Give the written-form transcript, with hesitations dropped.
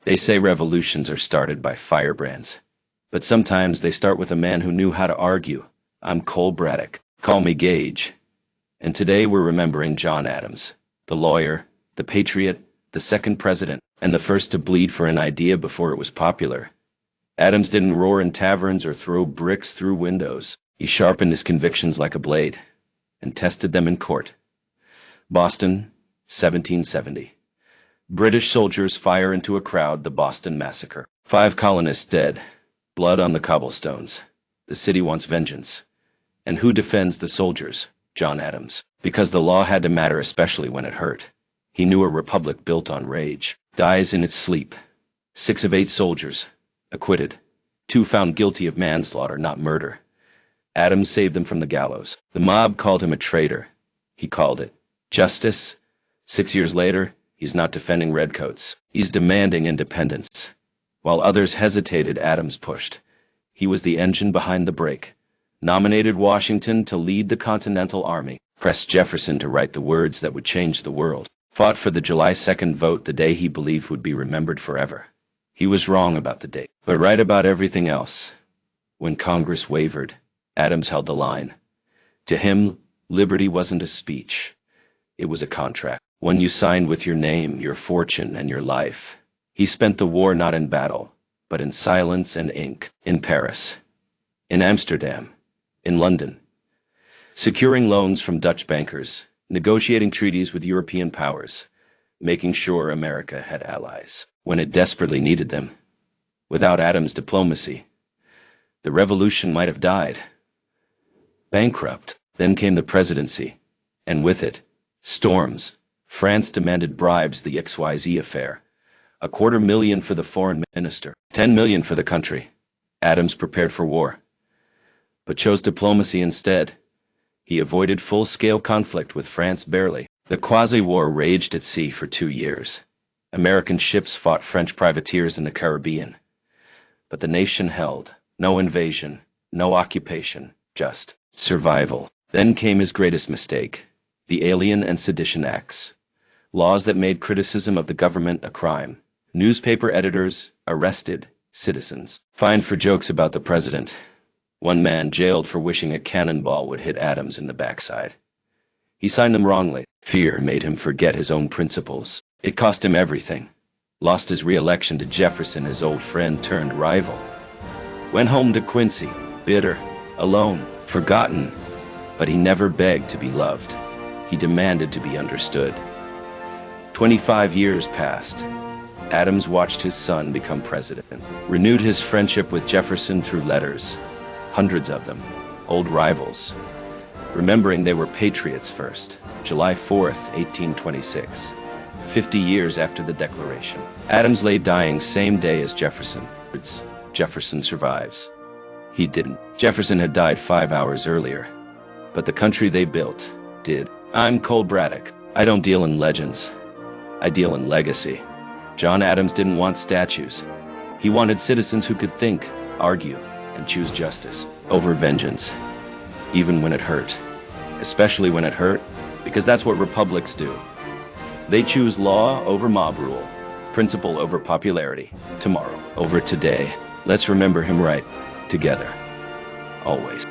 They say revolutions are started by firebrands. But sometimes they start with a man who knew how to argue. I'm Cole Braddock. Call me Gage. And today we're remembering John Adams, the lawyer, the patriot, the second president, and the first to bleed for an idea before it was popular. Adams didn't roar in taverns or throw bricks through windows. He sharpened his convictions like a blade and tested them in court. Boston, 1770. British soldiers fire into a crowd, the Boston Massacre. 5 colonists dead. Blood on the cobblestones. The city wants vengeance. And who defends the soldiers? John Adams. Because the law had to matter, especially when it hurt. He knew a republic built on rage dies in its sleep. 6 of 8 soldiers acquitted. 2 found guilty of manslaughter, not murder. Adams saved them from the gallows. The mob called him a traitor. He called it justice. 6 years later, he's not defending redcoats. He's demanding independence. While others hesitated, Adams pushed. He was the engine behind the brake. Nominated Washington to lead the Continental Army. Pressed Jefferson to write the words that would change the world. Fought for the July 2nd vote, the day he believed would be remembered forever. He was wrong about the date, but right about everything else. When Congress wavered, Adams held the line. To him, liberty wasn't a speech. It was a contract. One you signed with your name, your fortune, and your life. He spent the war not in battle, but in silence and ink. In Paris, in Amsterdam, in London. Securing loans from Dutch bankers, negotiating treaties with European powers, making sure America had allies when it desperately needed them. Without Adams' diplomacy, the revolution might have died. Bankrupt. Then came the presidency, and with it, storms. France demanded bribes, the XYZ affair. $250,000 for the foreign minister, $10 million for the country. Adams prepared for war, but chose diplomacy instead. He avoided full-scale conflict with France barely. The quasi-war raged at sea for 2 years. American ships fought French privateers in the Caribbean. But the nation held. No invasion, no occupation, just survival. Then came his greatest mistake, the Alien and Sedition Acts. Laws that made criticism of the government a crime. Newspaper editors arrested, citizens fined for jokes about the president. One man jailed for wishing a cannonball would hit Adams in the backside. He signed them wrongly. Fear made him forget his own principles. It cost him everything. Lost his re-election to Jefferson, his old friend turned rival. Went home to Quincy, bitter, alone, forgotten. But he never begged to be loved. He demanded to be understood. 25 years passed. Adams watched his son become president, renewed his friendship with Jefferson through letters, hundreds of them, old rivals, remembering they were patriots first. July 4th, 1826, 50 years after the Declaration. Adams lay dying same day as Jefferson. Jefferson survives. He didn't. Jefferson had died 5 hours earlier, but the country they built did. I'm Cole Braddock. I don't deal in legends. I deal in legacy. John Adams didn't want statues. He wanted citizens who could think, argue, and choose justice over vengeance, even when it hurt. Especially when it hurt, because that's what republics do. They choose law over mob rule, principle over popularity, tomorrow over today. Let's remember him right, together, always.